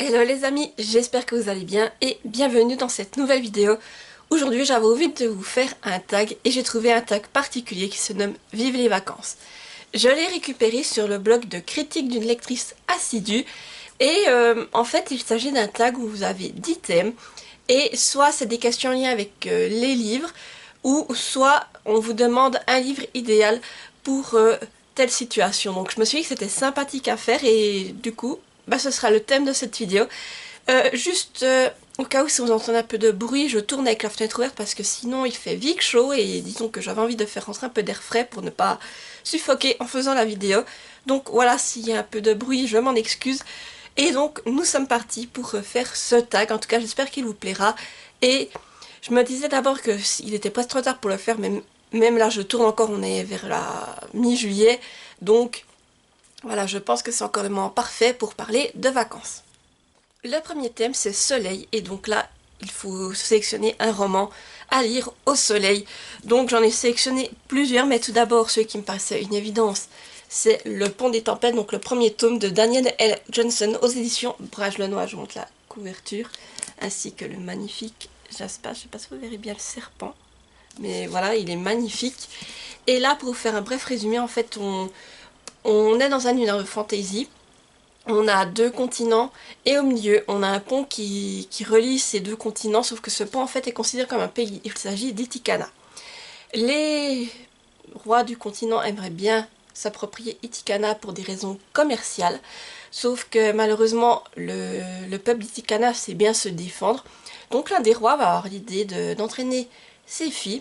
Hello les amis, j'espère que vous allez bien et bienvenue dans cette nouvelle vidéo. Aujourd'hui j'avais envie de vous faire un tag et j'ai trouvé un tag particulier qui se nomme Vive les vacances. Je l'ai récupéré sur le blog de critique d'une lectrice assidue et en fait il s'agit d'un tag où vous avez 10 thèmes et soit c'est des questions en lien avec les livres ou soit on vous demande un livre idéal pour telle situation. Donc je me suis dit que c'était sympathique à faire et du coup ce sera le thème de cette vidéo. Au cas où si vous entendez un peu de bruit, je tourne avec la fenêtre ouverte parce que sinon il fait vite chaud et disons que j'avais envie de faire rentrer un peu d'air frais pour ne pas suffoquer en faisant la vidéo. Donc voilà, s'il y a un peu de bruit, je m'en excuse. Et donc nous sommes partis pour faire ce tag, en tout cas j'espère qu'il vous plaira. Et je me disais d'abord qu'il était presque trop tard pour le faire, même là je tourne encore, on est vers la mi-juillet, donc voilà, je pense que c'est encore le moment parfait pour parler de vacances. Le premier thème c'est soleil et donc là il faut sélectionner un roman à lire au soleil. Donc j'en ai sélectionné plusieurs mais tout d'abord celui qui me paraissait une évidence c'est Le Pont des Tempêtes, donc le premier tome de Daniel L. Johnson aux éditions Brage-Lenoir. Je vous montre la couverture ainsi que le magnifique Jasper, je ne sais pas si vous verrez bien le serpent mais voilà il est magnifique. Et là pour vous faire un bref résumé en fait on est dans un univers de fantasy. On a deux continents et au milieu on a un pont qui relie ces deux continents, sauf que ce pont en fait est considéré comme un pays. Il s'agit d'Itikana. Les rois du continent aimeraient bien s'approprier Itikana pour des raisons commerciales, sauf que malheureusement le peuple d'Itikana sait bien se défendre. Donc l'un des rois va avoir l'idée d'entraîner ses filles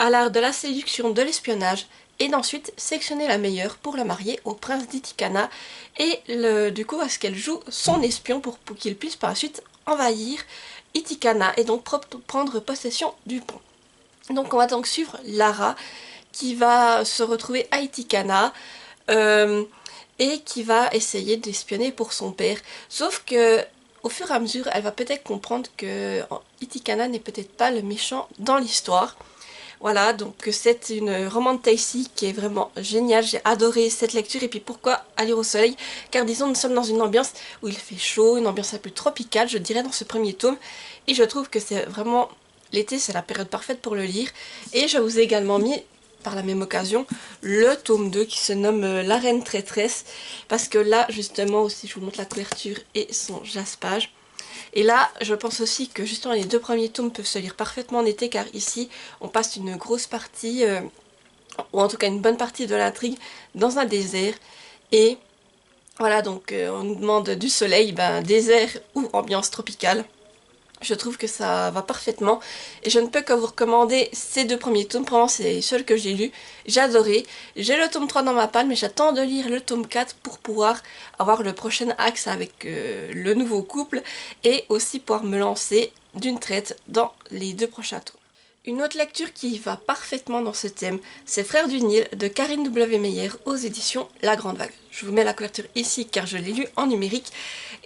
à l'art de la séduction, de l'espionnage et d'ensuite sélectionner la meilleure pour la marier au prince d'Itikana et du coup à ce qu'elle joue son espion pour qu'il puisse par la suite envahir Itikana et donc prendre possession du pont. Donc on va donc suivre Lara qui va se retrouver à Itikana et qui va essayer d'espionner pour son père, sauf que au fur et à mesure elle va peut-être comprendre que Itikana n'est peut-être pas le méchant dans l'histoire. Voilà, donc c'est une roman de Taïsi qui est vraiment géniale, j'ai adoré cette lecture. Et puis pourquoi à lire au soleil? Car disons nous sommes dans une ambiance où il fait chaud, une ambiance un peu tropicale je dirais dans ce premier tome. Et je trouve que c'est vraiment, l'été c'est la période parfaite pour le lire. Et je vous ai également mis par la même occasion le tome 2 qui se nomme La Reine Traîtresse. Parce que là justement aussi je vous montre la couverture et son jaspage. Et là, je pense aussi que justement les deux premiers tomes peuvent se lire parfaitement en été car ici, on passe une grosse partie, ou en tout cas une bonne partie de l'intrigue dans un désert. Et voilà, donc on nous demande du soleil, désert ou ambiance tropicale. Je trouve que ça va parfaitement et je ne peux que vous recommander ces deux premiers tomes. Pour moi, c'est les seuls que j'ai lus. J'ai adoré. J'ai le tome 3 dans ma palle, mais j'attends de lire le tome 4 pour pouvoir avoir le prochain axe avec le nouveau couple et aussi pouvoir me lancer d'une traite dans les deux prochains tomes. Une autre lecture qui va parfaitement dans ce thème, c'est Frères du Nil de Karine W. Meyer aux éditions La Grande Vague. Je vous mets la couverture ici car je l'ai lu en numérique.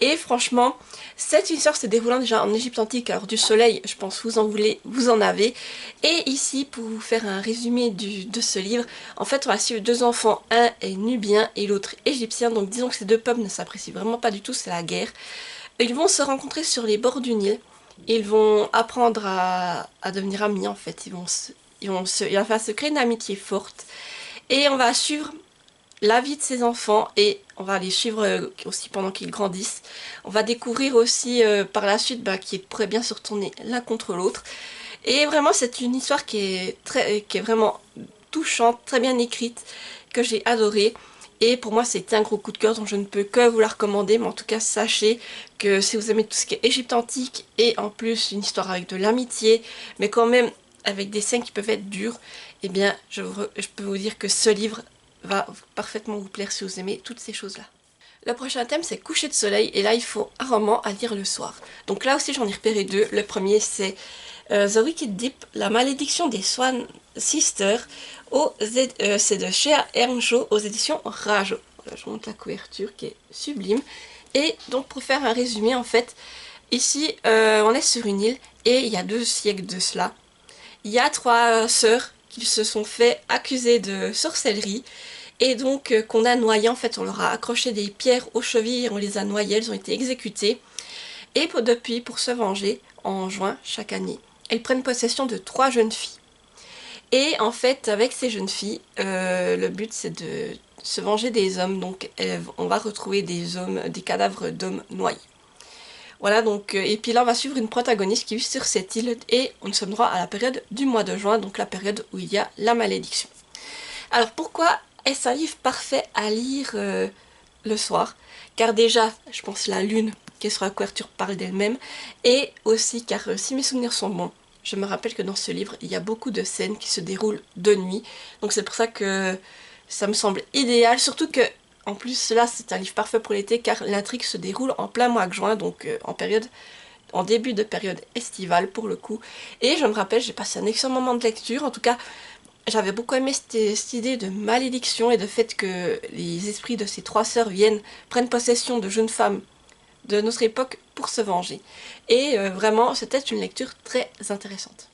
Et franchement, cette histoire se déroulant déjà en Égypte antique, alors du soleil, je pense vous en voulez, vous en avez. Et ici, pour vous faire un résumé de ce livre, en fait on va suivre deux enfants, un est nubien et l'autre égyptien, donc disons que ces deux peuples ne s'apprécient vraiment pas du tout, c'est la guerre. Ils vont se rencontrer sur les bords du Nil. Ils vont apprendre à devenir amis en fait, il va se créer une amitié forte et on va suivre la vie de ces enfants et on va les suivre aussi pendant qu'ils grandissent. On va découvrir aussi par la suite qu'ils pourraient bien se retourner l'un contre l'autre et vraiment c'est une histoire qui est vraiment touchante, très bien écrite, que j'ai adorée. Et pour moi c'était un gros coup de cœur donc je ne peux que vous la recommander, mais en tout cas sachez que si vous aimez tout ce qui est Égypte antique et en plus une histoire avec de l'amitié mais quand même avec des scènes qui peuvent être dures, eh bien je peux vous dire que ce livre va parfaitement vous plaire si vous aimez toutes ces choses là. Le prochain thème c'est Coucher de soleil et là il faut un roman à lire le soir. Donc là aussi j'en ai repéré deux. Le premier c'est The Wicked Deep, La malédiction des Swan Sisters, c'est de Shea Earnshaw aux éditions Rajo. Voilà, je vous montre la couverture qui est sublime. Et donc pour faire un résumé en fait, ici on est sur une île et il y a 2 siècles de cela, il y a 3 sœurs qui se sont fait accuser de sorcellerie et donc qu'on a noyé en fait, on leur a accroché des pierres aux chevilles et on les a noyées, elles ont été exécutées. Et depuis, pour se venger, en juin chaque année, elles prennent possession de 3 jeunes filles. Et en fait, avec ces jeunes filles, le but c'est de se venger des hommes. Donc on va retrouver des cadavres d'hommes noyés. Voilà, donc, et puis là on va suivre une protagoniste qui vit sur cette île et on sommes droit à la période du mois de juin, donc la période où il y a la malédiction. Alors pourquoi est-ce un livre parfait à lire le soir? Car déjà, je pense la lune qui est sur la couverture parle d'elle-même, et aussi car si mes souvenirs sont bons, je me rappelle que dans ce livre, il y a beaucoup de scènes qui se déroulent de nuit, donc c'est pour ça que ça me semble idéal, surtout que en plus, là, c'est un livre parfait pour l'été car l'intrigue se déroule en plein mois de juin, donc en début de période estivale pour le coup. Et je me rappelle, j'ai passé un excellent moment de lecture. En tout cas, j'avais beaucoup aimé cette idée de malédiction et de fait que les esprits de ces 3 sœurs prennent possession de jeunes femmes de notre époque pour se venger. Et vraiment, c'était une lecture très intéressante.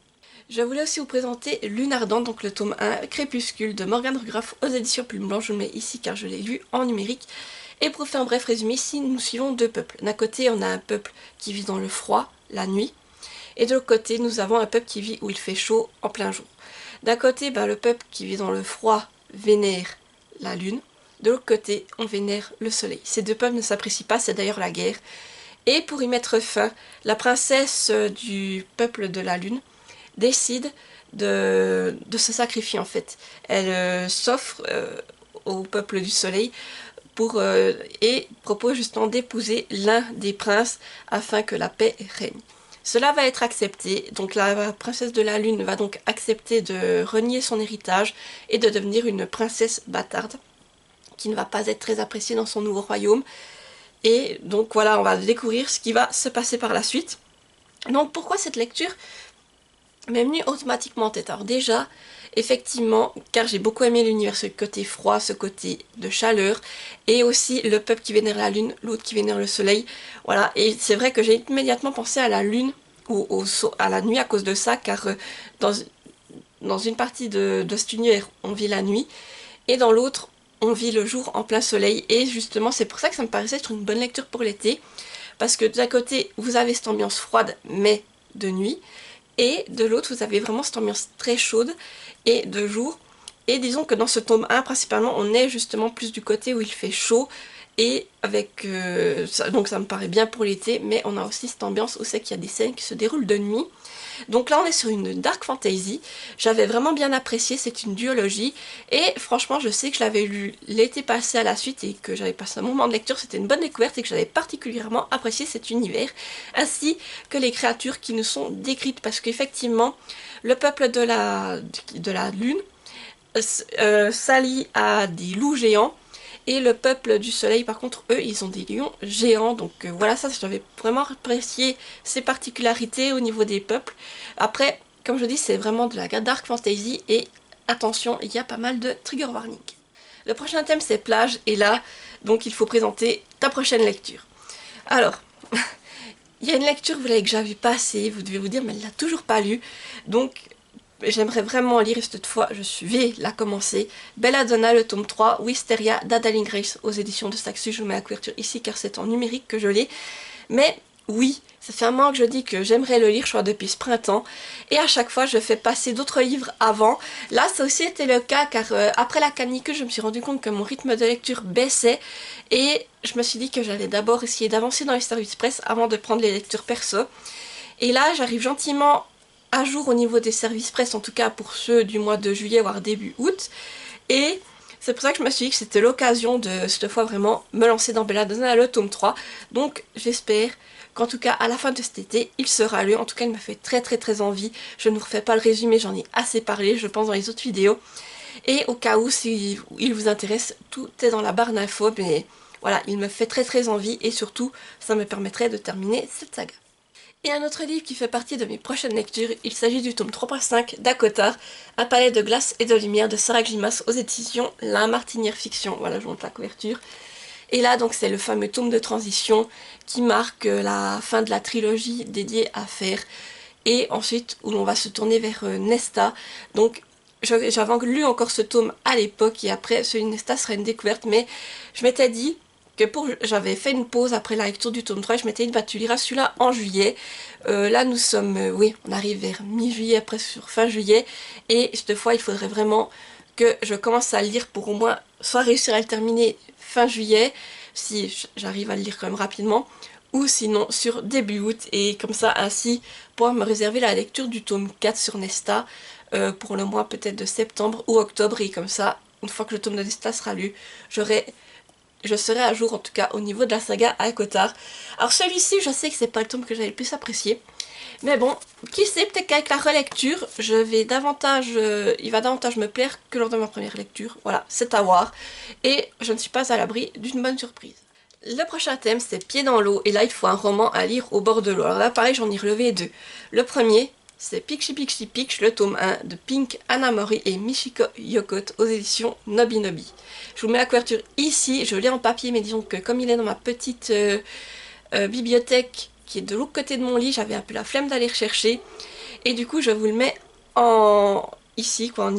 Je voulais aussi vous présenter Lune Ardente, donc le tome 1, Crépuscule de Morgane Rograff aux éditions Plume Blanche. Je le mets ici car je l'ai lu en numérique. Et pour faire un bref résumé, ici nous suivons 2 peuples. D'un côté, on a un peuple qui vit dans le froid, la nuit. Et de l'autre côté, nous avons un peuple qui vit où il fait chaud en plein jour. D'un côté, le peuple qui vit dans le froid vénère la lune. De l'autre côté, on vénère le soleil. Ces 2 peuples ne s'apprécient pas, c'est d'ailleurs la guerre. Et pour y mettre fin, la princesse du peuple de la lune décide de se sacrifier en fait. Elle s'offre au peuple du soleil et propose justement d'épouser l'un des princes afin que la paix règne. Cela va être accepté, donc la princesse de la lune va donc accepter de renier son héritage et de devenir une princesse bâtarde qui ne va pas être très appréciée dans son nouveau royaume. Et donc voilà, on va découvrir ce qui va se passer par la suite. Donc pourquoi cette lecture m'est venue automatiquement en tête? Alors déjà, effectivement, car j'ai beaucoup aimé l'univers, ce côté froid, ce côté de chaleur, et aussi le peuple qui vénère la lune, l'autre qui vénère le soleil. Voilà, et c'est vrai que j'ai immédiatement pensé à la lune ou à la nuit à cause de ça, car dans une partie de cet univers, on vit la nuit, et dans l'autre, on vit le jour en plein soleil. Et justement, c'est pour ça que ça me paraissait être une bonne lecture pour l'été, parce que d'un côté, vous avez cette ambiance froide, mais de nuit, et de l'autre, vous avez vraiment cette ambiance très chaude et de jour. Et disons que dans ce tome 1, principalement, on est justement plus du côté où il fait chaud. Et avec donc ça me paraît bien pour l'été, mais on a aussi cette ambiance où c'est qu'il y a des scènes qui se déroulent de nuit. Donc là on est sur une dark fantasy, j'avais vraiment bien apprécié, c'est une duologie, et franchement je sais que je l'avais lu l'été passé à la suite et que j'avais passé un moment de lecture, c'était une bonne découverte et que j'avais particulièrement apprécié cet univers, ainsi que les créatures qui nous sont décrites, parce qu'effectivement le peuple de la lune s'allie à des loups géants, et le peuple du soleil, par contre, eux, ils ont des lions géants. Donc voilà, ça, j'avais vraiment apprécié ces particularités au niveau des peuples. Après, comme je dis, c'est vraiment de la dark fantasy. Et attention, il y a pas mal de trigger warning. Le prochain thème, c'est plage. Et là, donc, il faut présenter ta prochaine lecture. Alors, il y a une lecture, vous l'avez déjà vu passer. Vous devez vous dire, mais elle l'a toujours pas lu. Donc, j'aimerais vraiment lire, et cette fois je vais la commencer. Belladonna, le tome 3, Wisteria d'Adaline Grace aux éditions de Saxu. Je vous mets la couverture ici car c'est en numérique que je l'ai. Mais oui, ça fait un moment que je dis que j'aimerais le lire, je crois depuis ce printemps. Et à chaque fois je fais passer d'autres livres avant. Là ça aussi été le cas car après la canicule je me suis rendu compte que mon rythme de lecture baissait. Et je me suis dit que j'allais d'abord essayer d'avancer dans les services presse avant de prendre les lectures perso. Et là j'arrive gentiment à jour au niveau des services presse, en tout cas pour ceux du mois de juillet voire début août, et c'est pour ça que je me suis dit que c'était l'occasion de cette fois vraiment me lancer dans Belladonna le tome 3, donc j'espère qu'en tout cas à la fin de cet été il sera lu. En tout cas il me fait très envie, je ne vous refais pas le résumé, j'en ai assez parlé je pense dans les autres vidéos, et au cas où si il vous intéresse, tout est dans la barre d'infos, mais voilà, il me fait très envie et surtout ça me permettrait de terminer cette saga. Et un autre livre qui fait partie de mes prochaines lectures, il s'agit du tome 3.5 d'Akotar, Un palais de glace et de lumière de Sarah Glimas aux éditions La Martinière Fiction. Voilà, je vous montre la couverture. Et là, donc, c'est le fameux tome de transition qui marque la fin de la trilogie dédiée à Fer. Et ensuite, où l'on va se tourner vers Nesta. Donc, j'avais lu encore ce tome à l'époque et après, celui de Nesta serait une découverte. Mais je m'étais dit que j'avais fait une pause après la lecture du tome 3, je m'étais dit bah tu liras celui-là en juillet. Là nous sommes, oui, on arrive vers mi-juillet, presque sur fin juillet, et cette fois il faudrait vraiment que je commence à le lire pour au moins soit réussir à le terminer fin juillet, si j'arrive à le lire quand même rapidement, ou sinon sur début août, et comme ça ainsi pouvoir me réserver la lecture du tome 4 sur Nesta pour le mois peut-être de septembre ou octobre, et comme ça, une fois que le tome de Nesta sera lu, je serai à jour en tout cas au niveau de la saga ACOTAR. Alors celui-ci, je sais que c'est pas le tome que j'avais le plus apprécié, mais bon, qui sait, peut-être qu'avec la relecture, il va davantage me plaire que lors de ma première lecture. Voilà, c'est à voir. Et je ne suis pas à l'abri d'une bonne surprise. Le prochain thème, c'est Pieds dans l'eau, et là il faut un roman à lire au bord de l'eau. Alors là pareil, j'en ai relevé deux. Le premier, c'est Pichy Pichy Pitch, le tome 1 de Pink Anamori et Michiko Yokot aux éditions Nobinobi. Je vous mets la couverture ici, je l'ai en papier, mais disons que comme il est dans ma petite bibliothèque qui est de l'autre côté de mon lit, j'avais un peu la flemme d'aller rechercher, et du coup je vous le mets ici quoi,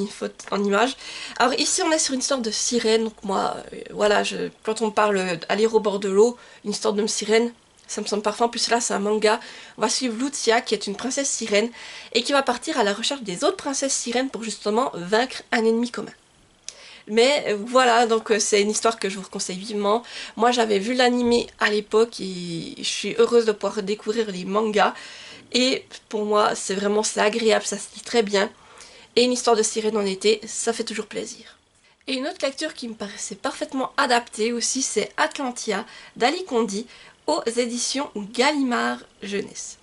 en image. Alors ici on est sur une sorte de sirène, donc moi voilà, quand on me parle à lire au bord de l'eau, une sorte de sirène, ça me semble parfait. En plus là c'est un manga. On va suivre Lucia qui est une princesse sirène et qui va partir à la recherche des autres princesses sirènes pour justement vaincre un ennemi commun. Mais voilà, donc c'est une histoire que je vous conseille vivement. Moi j'avais vu l'animé à l'époque et je suis heureuse de pouvoir découvrir les mangas. Et pour moi c'est agréable, ça se lit très bien. Et une histoire de sirène en été, ça fait toujours plaisir. Et une autre lecture qui me paraissait parfaitement adaptée aussi, c'est Atlantia d'Ali Kondi aux éditions Gallimard Jeunesse.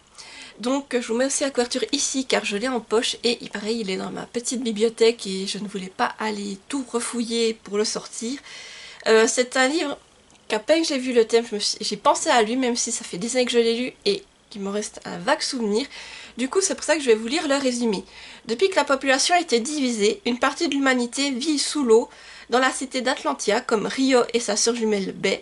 Donc je vous mets aussi la couverture ici car je l'ai en poche, et pareil il est dans ma petite bibliothèque et je ne voulais pas aller tout refouiller pour le sortir. C'est un livre qu'à peine j'ai vu le thème, j'ai pensé à lui même si ça fait des années que je l'ai lu et qu'il me reste un vague souvenir. Du coup c'est pour ça que je vais vous lire le résumé. Depuis que la population a été divisée, une partie de l'humanité vit sous l'eau dans la cité d'Atlantia comme Rio et sa sœur jumelle Bae,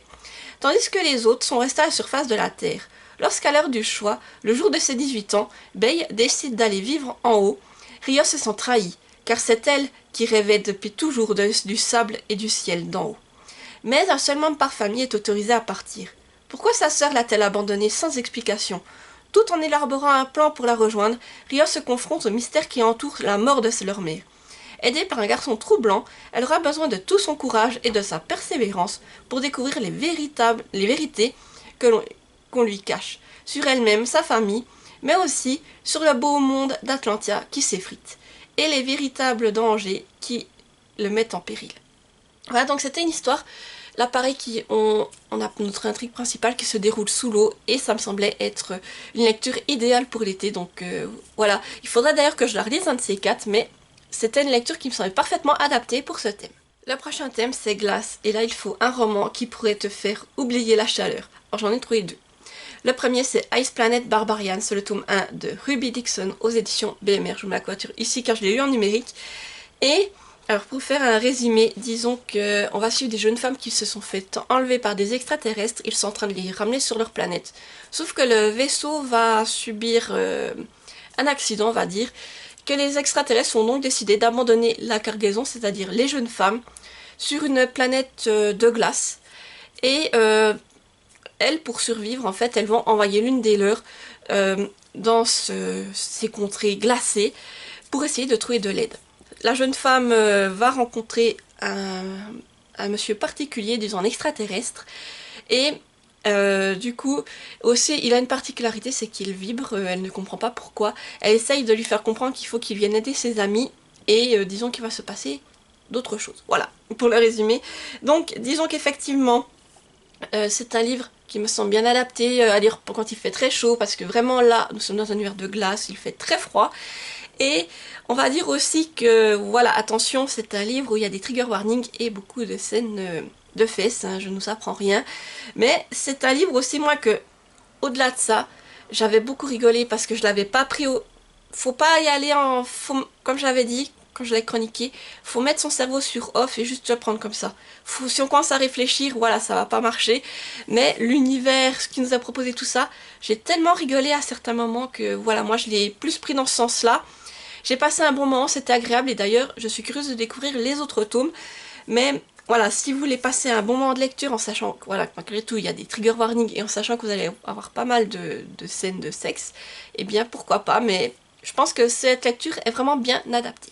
tandis que les autres sont restés à la surface de la Terre. Lorsqu'à l'heure du choix, le jour de ses 18 ans, Bae décide d'aller vivre en haut. Rio se sent trahie, car c'est elle qui rêvait depuis toujours du sable et du ciel d'en haut. Mais un seul membre par famille est autorisé à partir. Pourquoi sa sœur l'a-t-elle abandonnée sans explication? Tout en élaborant un plan pour la rejoindre, Rio se confronte au mystère qui entoure la mort de leur mère. Aidée par un garçon troublant, elle aura besoin de tout son courage et de sa persévérance pour découvrir les vérités qu'on lui cache, sur elle-même, sa famille, mais aussi sur le beau monde d'Atlantia qui s'effrite, et les véritables dangers qui le mettent en péril. Voilà, donc c'était une histoire. Là pareil, on a notre intrigue principale qui se déroule sous l'eau, et ça me semblait être une lecture idéale pour l'été, donc voilà. Il faudrait d'ailleurs que je la relise un de ces quatre, mais c'était une lecture qui me semblait parfaitement adaptée pour ce thème. Le prochain thème c'est glace, et là il faut un roman qui pourrait te faire oublier la chaleur. Alors j'en ai trouvé deux. Le premier c'est Ice Planet Barbarian, c'est le tome 1 de Ruby Dixon aux éditions BMR. Je vous mets la couverture ici car je l'ai lu en numérique. Et alors pour faire un résumé, disons qu'on va suivre des jeunes femmes qui se sont fait enlever par des extraterrestres. Ils sont en train de les ramener sur leur planète. Sauf que le vaisseau va subir un accident, on va dire, que les extraterrestres ont donc décidé d'abandonner la cargaison, c'est-à-dire les jeunes femmes, sur une planète de glace. Et elles, pour survivre, en fait, elles vont envoyer l'une des leurs dans ces contrées glacées pour essayer de trouver de l'aide. La jeune femme va rencontrer un monsieur particulier, disons un extraterrestre, et du coup, aussi, il a une particularité, c'est qu'il vibre, elle ne comprend pas pourquoi. Elle essaye de lui faire comprendre qu'il faut qu'il vienne aider ses amis, et disons qu'il va se passer d'autres choses. Voilà, pour le résumer. Donc, disons qu'effectivement, c'est un livre qui me semble bien adapté à lire quand il fait très chaud, parce que vraiment là, nous sommes dans un univers de glace, il fait très froid. Et on va dire aussi que, voilà, attention, c'est un livre où il y a des trigger warnings et beaucoup de scènes de fesses, hein, je ne vous apprends rien. Mais c'est un livre aussi, moi, que, au-delà de ça, j'avais beaucoup rigolé parce que je l'avais pas pris au... Faut pas y aller en... Comme j'avais dit, quand je l'ai chroniqué, faut mettre son cerveau sur off et juste le prendre comme ça. Si on commence à réfléchir, voilà, ça va pas marcher. Mais l'univers, ce qui nous a proposé tout ça, j'ai tellement rigolé à certains moments que, voilà, moi je l'ai plus pris dans ce sens-là. J'ai passé un bon moment, c'était agréable, et d'ailleurs, je suis curieuse de découvrir les autres tomes. Mais voilà, si vous voulez passer un bon moment de lecture en sachant que, voilà, malgré tout, il y a des trigger warnings et en sachant que vous allez avoir pas mal de scènes de sexe, eh bien, pourquoi pas, mais je pense que cette lecture est vraiment bien adaptée.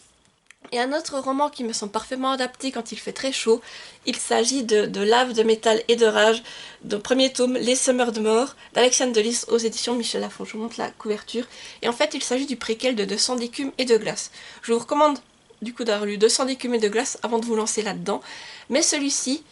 Et un autre roman qui me semble parfaitement adapté quand il fait très chaud, il s'agit de Lave, de métal et de rage, de premier tome, Les Semeurs de mort, d'Alexandre Delis aux éditions Michel Lafon. Je vous montre la couverture. Et en fait, il s'agit du préquel de 200 d'écume et de glace. Je vous recommande du coup d'avoir lu 200 d'écume et de glace avant de vous lancer là-dedans. Mais celui-ci,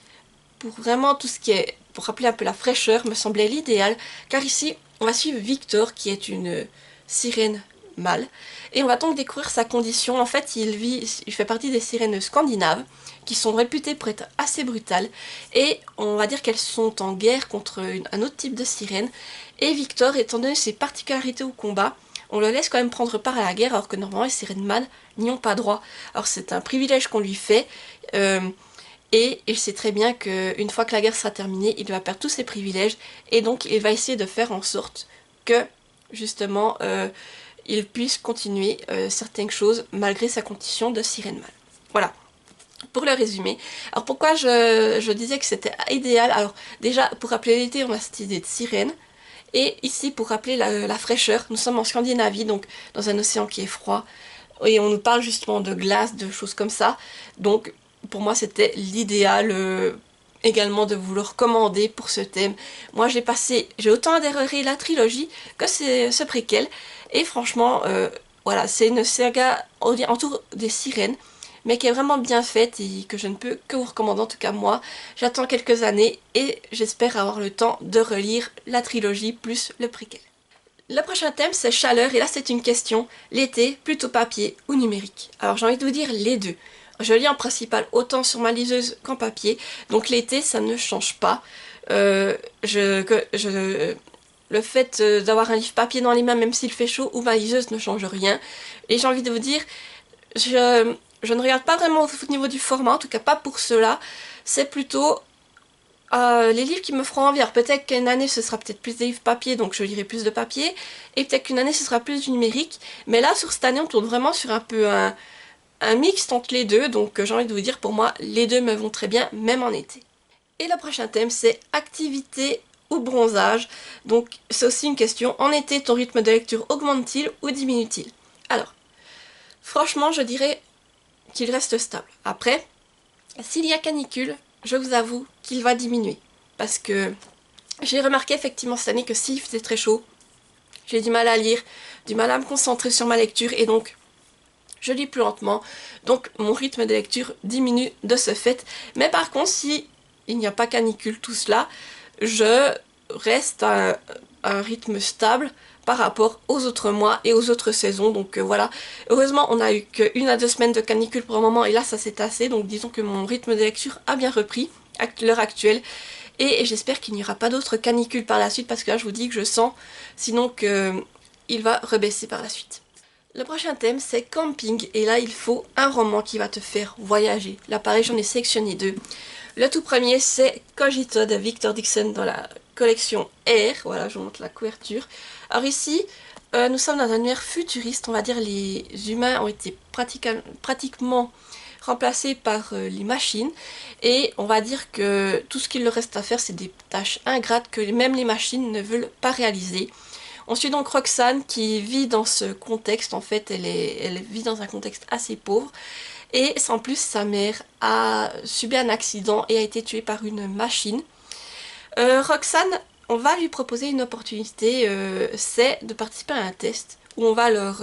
pour vraiment tout ce qui est, pour rappeler un peu la fraîcheur, me semblait l'idéal, car ici, on va suivre Victor, qui est une sirène mâle, et on va donc découvrir sa condition. En fait, il fait partie des sirènes scandinaves, qui sont réputées pour être assez brutales, et on va dire qu'elles sont en guerre contre un autre type de sirène, et Victor, étant donné ses particularités au combat, on le laisse quand même prendre part à la guerre, alors que normalement les sirènes mâles n'y ont pas droit. Alors c'est un privilège qu'on lui fait, et il sait très bien qu'une fois que la guerre sera terminée, il va perdre tous ses privilèges, et donc il va essayer de faire en sorte que, justement, il puisse continuer certaines choses malgré sa condition de sirène mâle. Voilà, pour le résumer. Alors pourquoi je disais que c'était idéal? Alors déjà, pour rappeler l'été, on a cette idée de sirène, et ici, pour rappeler la fraîcheur, nous sommes en Scandinavie, donc dans un océan qui est froid, et on nous parle justement de glace, de choses comme ça, donc pour moi c'était l'idéal également de vous le recommander pour ce thème. Moi j'ai autant adhéré la trilogie que ce préquel, et franchement, voilà, c'est une saga autour des sirènes, mais qui est vraiment bien faite et que je ne peux que vous recommander. En tout cas moi, j'attends quelques années et j'espère avoir le temps de relire la trilogie plus le préquel. Le prochain thème c'est chaleur, et là c'est une question, l'été plutôt papier ou numérique? Alors j'ai envie de vous dire les deux. Je lis en principal autant sur ma liseuse qu'en papier, donc l'été ça ne change pas. Le fait d'avoir un livre papier dans les mains même s'il fait chaud ou ma liseuse ne change rien. Et j'ai envie de vous dire, je ne regarde pas vraiment au niveau du format, en tout cas pas pour cela. C'est plutôt les livres qui me feront envie. Alors peut-être qu'une année ce sera peut-être plus des livres papier, donc je lirai plus de papier, et peut-être qu'une année ce sera plus du numérique, mais là sur cette année on tourne vraiment sur un peu un mix entre les deux, donc j'ai envie de vous dire, pour moi les deux me vont très bien, même en été. Et le prochain thème c'est activité ou bronzage, donc c'est aussi une question, en été ton rythme de lecture augmente-t-il ou diminue-t-il? Alors, franchement je dirais qu'il reste stable. Après, s'il y a canicule, je vous avoue qu'il va diminuer. Parce que j'ai remarqué effectivement cette année que s'il faisait très chaud, j'ai du mal à lire, du mal à me concentrer sur ma lecture, et donc je lis plus lentement. Donc mon rythme de lecture diminue de ce fait. Mais par contre, si il n'y a pas canicule, tout cela, je reste à un rythme stable par rapport aux autres mois et aux autres saisons. Donc voilà, heureusement on a eu qu'une à 2 semaines de canicule pour un moment, et là ça s'est tassé, donc disons que mon rythme de lecture a bien repris à l'heure actuelle, et j'espère qu'il n'y aura pas d'autres canicules par la suite, parce que là je vous dis que je sens sinon qu'il va rebaisser par la suite. Le prochain thème c'est camping, et là il faut un roman qui va te faire voyager. Là pareil j'en ai sélectionné deux. Le tout premier c'est Cogito de Victor Dixon dans la collection Air, voilà je vous montre la couverture. Alors ici nous sommes dans un univers futuriste, on va dire les humains ont été pratiquement remplacés par les machines, et on va dire que tout ce qu'il leur reste à faire c'est des tâches ingrates que même les machines ne veulent pas réaliser. On suit donc Roxane qui vit dans ce contexte, en fait elle vit dans un contexte assez pauvre, et en plus sa mère a subi un accident et a été tuée par une machine. Roxane, on va lui proposer une opportunité, c'est de participer à un test où on va leur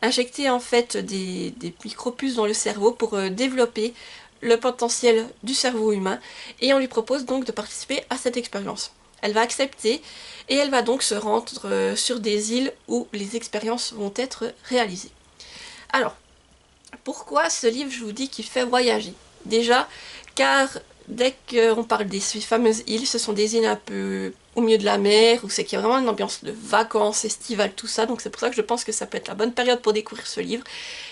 injecter en fait des micropuces dans le cerveau pour développer le potentiel du cerveau humain, et on lui propose donc de participer à cette expérience. Elle va accepter et elle va donc se rendre sur des îles où les expériences vont être réalisées. Alors, pourquoi ce livre, je vous dis qu'il fait voyager? Déjà, car dès qu'on parle des fameuses îles, ce sont des îles un peu au milieu de la mer, où c'est qu'il y a vraiment une ambiance de vacances, estivales, tout ça, donc c'est pour ça que je pense que ça peut être la bonne période pour découvrir ce livre.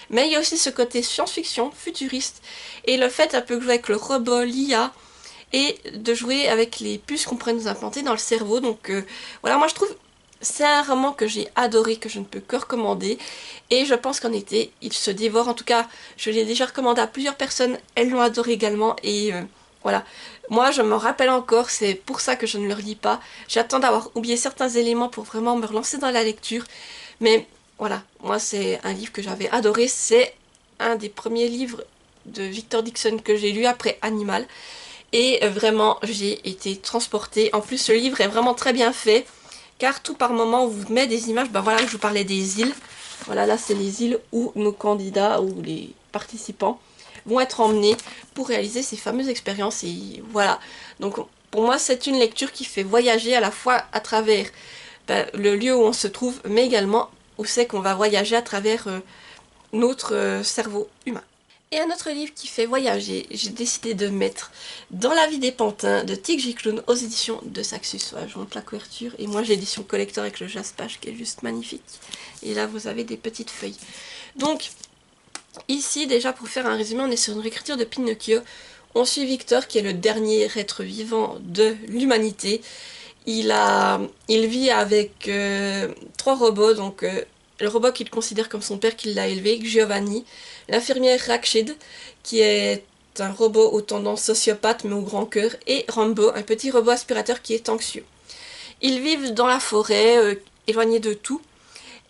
Mais il y a aussi ce côté science-fiction, futuriste, et le fait un peu de jouer avec le robot, l'IA, et de jouer avec les puces qu'on pourrait nous implanter dans le cerveau. Donc voilà, moi je trouve c'est un roman que j'ai adoré, que je ne peux que recommander. Et je pense qu'en été, il se dévore. En tout cas, je l'ai déjà recommandé à plusieurs personnes. Elles l'ont adoré également. Et voilà. Moi, je m'en rappelle encore. C'est pour ça que je ne le relis pas. J'attends d'avoir oublié certains éléments pour vraiment me relancer dans la lecture. Mais voilà, moi, c'est un livre que j'avais adoré. C'est un des premiers livres de Victor Dixon que j'ai lu après Animal. Et vraiment, j'ai été transportée. En plus, ce livre est vraiment très bien fait. Car tout par moment, on vous met des images. Ben voilà, je vous parlais des îles. Voilà, là, c'est les îles où nos candidats ou les participants vont être emmenés pour réaliser ces fameuses expériences. Et voilà. Donc, pour moi, c'est une lecture qui fait voyager à la fois à travers le lieu où on se trouve, mais également où c'est qu'on va voyager à travers notre cerveau humain. Et un autre livre qui fait voyager, j'ai décidé de mettre Dans la vie des pantins de Tig Gicloun aux éditions de Saxus. Voilà, je montre la couverture. Et moi j'ai l'édition collector avec le jaspage qui est juste magnifique. Et là vous avez des petites feuilles. Donc ici déjà pour faire un résumé, on est sur une réécriture de Pinocchio. On suit Victor qui est le dernier être vivant de l'humanité. Il vit avec 3 robots, donc le robot qu'il considère comme son père qui l'a élevé, Giovanni, l'infirmière Rakshid, qui est un robot aux tendances sociopathes mais au grand cœur, et Rambo, un petit robot aspirateur qui est anxieux. Ils vivent dans la forêt, éloignés de tout,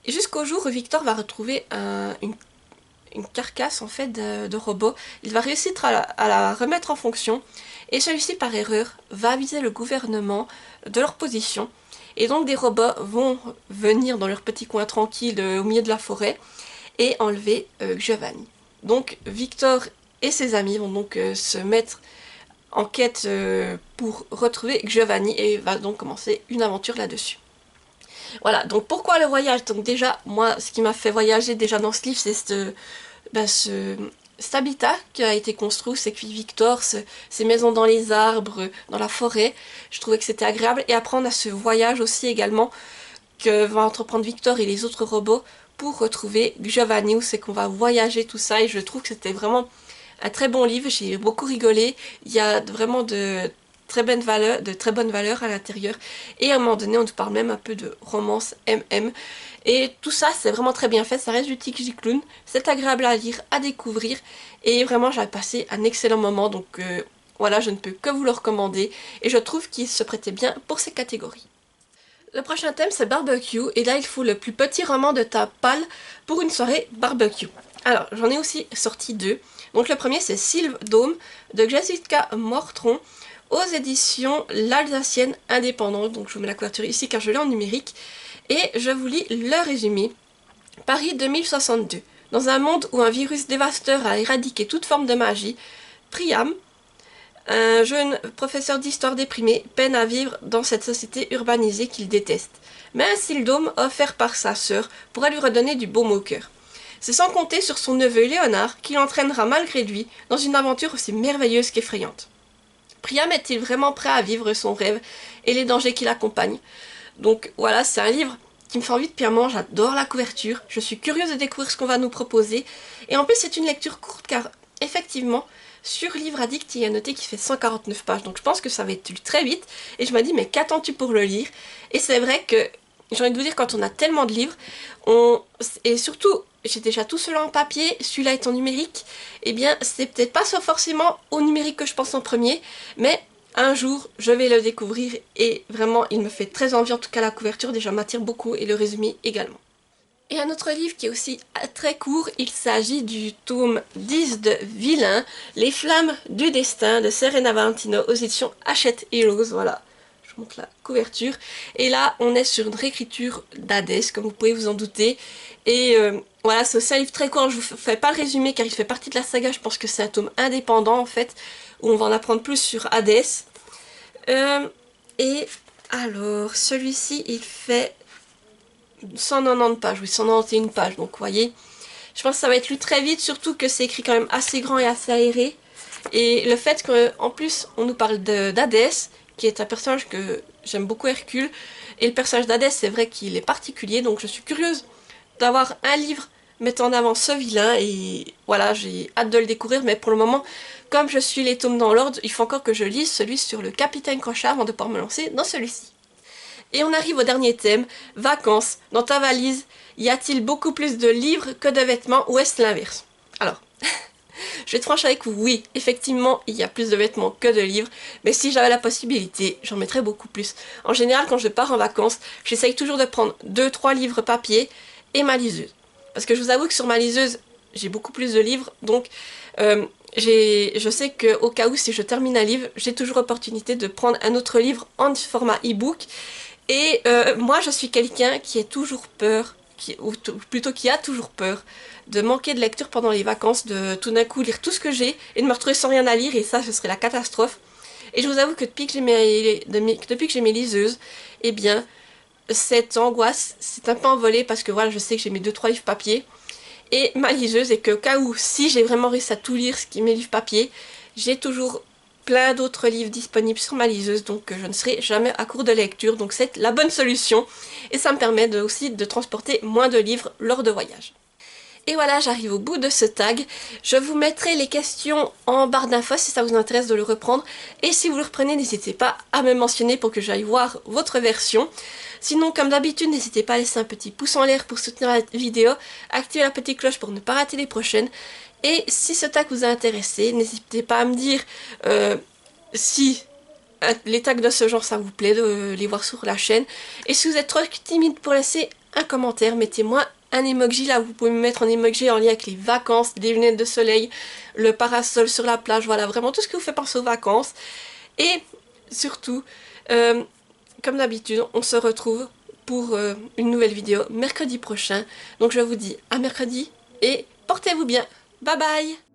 jusqu'au jour où Victor va retrouver une carcasse en fait de robot. Il va réussir à la remettre en fonction, et celui-ci par erreur va aviser le gouvernement de leur position. Et donc des robots vont venir dans leur petit coin tranquille au milieu de la forêt et enlever Giovanni. Donc Victor et ses amis vont donc se mettre en quête pour retrouver Giovanni et va donc commencer une aventure là-dessus. Voilà, donc pourquoi le voyage? Donc déjà, moi, ce qui m'a fait voyager déjà dans ce livre, c'est cet habitat qui a été construit, c'est que Victor, ces maisons dans les arbres, dans la forêt, je trouvais que c'était agréable. Et après on a ce voyage aussi également que va entreprendre Victor et les autres robots pour retrouver Giovanni, où c'est qu'on va voyager tout ça. Et je trouve que c'était vraiment un très bon livre, j'ai beaucoup rigolé, il y a vraiment de très bonnes valeurs à l'intérieur. Et à un moment donné, on nous parle même un peu de romance MM. Et tout ça, c'est vraiment très bien fait, ça reste du Tig Gicloun, c'est agréable à lire, à découvrir. Et vraiment, j'avais passé un excellent moment, donc voilà, je ne peux que vous le recommander. Et je trouve qu'il se prêtait bien pour ces catégories. Le prochain thème, c'est barbecue, et là, il faut le plus petit roman de ta palle pour une soirée barbecue. Alors, j'en ai aussi sorti 2. Donc le premier, c'est Sylve Dôme de Jessica Mortron aux éditions L'Alsacienne Indépendante. Donc je vous mets la couverture ici car je l'ai en numérique. Et je vous lis le résumé. Paris 2062. Dans un monde où un virus dévastateur a éradiqué toute forme de magie, Priam, un jeune professeur d'histoire déprimé, peine à vivre dans cette société urbanisée qu'il déteste. Mais un Sildôme offert par sa sœur pourra lui redonner du baume au cœur. C'est sans compter sur son neveu Léonard qui l'entraînera malgré lui dans une aventure aussi merveilleuse qu'effrayante. Priam est-il vraiment prêt à vivre son rêve et les dangers qui l'accompagnent? Donc voilà, c'est un livre qui me fait envie depuis un moment, j'adore la couverture, je suis curieuse de découvrir ce qu'on va nous proposer. Et en plus c'est une lecture courte car effectivement, sur Livre Addict, il y a noté qu'il fait 149 pages, donc je pense que ça va être lu très vite. Et je me dis, mais qu'attends-tu pour le lire? Et c'est vrai que, j'ai envie de vous dire, quand on a tellement de livres, et surtout, j'ai déjà tout cela en papier, celui-là est en numérique, eh bien, c'est peut-être pas forcément au numérique que je pense en premier, mais un jour, je vais le découvrir, et vraiment, il me fait très envie, en tout cas la couverture déjà m'attire beaucoup, et le résumé également. Et un autre livre qui est aussi très court, il s'agit du tome 10 de Vilain, Les Flammes du Destin de Serena Valentino aux éditions Hachette Heroes. Voilà, je montre la couverture. Et là, on est sur une réécriture d'Hadès, comme vous pouvez vous en douter. Et voilà, c'est aussi un livre très court, je vous fais pas le résumé car il fait partie de la saga, je pense que c'est un tome indépendant en fait, où on va en apprendre plus sur Hadès. Et alors, celui-ci, il fait 190 pages, oui, 191 pages, donc vous voyez, je pense que ça va être lu très vite, surtout que c'est écrit quand même assez grand et assez aéré, et le fait qu'en plus on nous parle d'Hadès, qui est un personnage que j'aime beaucoup, Hercule, et le personnage d'Hadès, c'est vrai qu'il est particulier, donc je suis curieuse d'avoir un livre mettant en avant ce vilain, et voilà, j'ai hâte de le découvrir, mais pour le moment, comme je suis les tomes dans l'ordre, il faut encore que je lise celui sur le Capitaine Crochat avant de pouvoir me lancer dans celui-ci. Et on arrive au dernier thème, vacances. Dans ta valise, y a-t-il beaucoup plus de livres que de vêtements ou est-ce l'inverse? Alors, je vais être franche avec vous, oui, effectivement, il y a plus de vêtements que de livres, mais si j'avais la possibilité, j'en mettrais beaucoup plus. En général, quand je pars en vacances, j'essaye toujours de prendre 2-3 livres papier et ma liseuse. Parce que je vous avoue que sur ma liseuse, j'ai beaucoup plus de livres, donc je sais qu'au cas où, si je termine un livre, j'ai toujours l'opportunité de prendre un autre livre en format e-book. Et moi, je suis quelqu'un qui a toujours peur, ou plutôt qui a toujours peur de manquer de lecture pendant les vacances, de tout d'un coup lire tout ce que j'ai et de me retrouver sans rien à lire, et ça, ce serait la catastrophe. Et je vous avoue que depuis que j'ai mes liseuses, eh bien, cette angoisse s'est un peu envolée parce que voilà, je sais que j'ai mes 2-3 livres papier et ma liseuse, et que au cas où, si j'ai vraiment réussi à tout lire ce qui est mes livres papier, j'ai toujours plein d'autres livres disponibles sur ma liseuse, donc je ne serai jamais à court de lecture, donc c'est la bonne solution et ça me permet aussi de transporter moins de livres lors de voyages. Et voilà, j'arrive au bout de ce tag. Je vous mettrai les questions en barre d'infos si ça vous intéresse de le reprendre. Et si vous le reprenez, n'hésitez pas à me mentionner pour que j'aille voir votre version. Sinon, comme d'habitude, n'hésitez pas à laisser un petit pouce en l'air pour soutenir la vidéo, activer la petite cloche pour ne pas rater les prochaines. Et si ce tag vous a intéressé, n'hésitez pas à me dire si les tags de ce genre ça vous plaît de les voir sur la chaîne. Et si vous êtes trop timide pour laisser un commentaire, mettez-moi un emoji. Là vous pouvez me mettre un emoji en lien avec les vacances, des lunettes de soleil, le parasol sur la plage, voilà, vraiment tout ce qui vous fait penser aux vacances. Et surtout, comme d'habitude, on se retrouve pour une nouvelle vidéo mercredi prochain. Donc je vous dis à mercredi et portez-vous bien. Bye bye!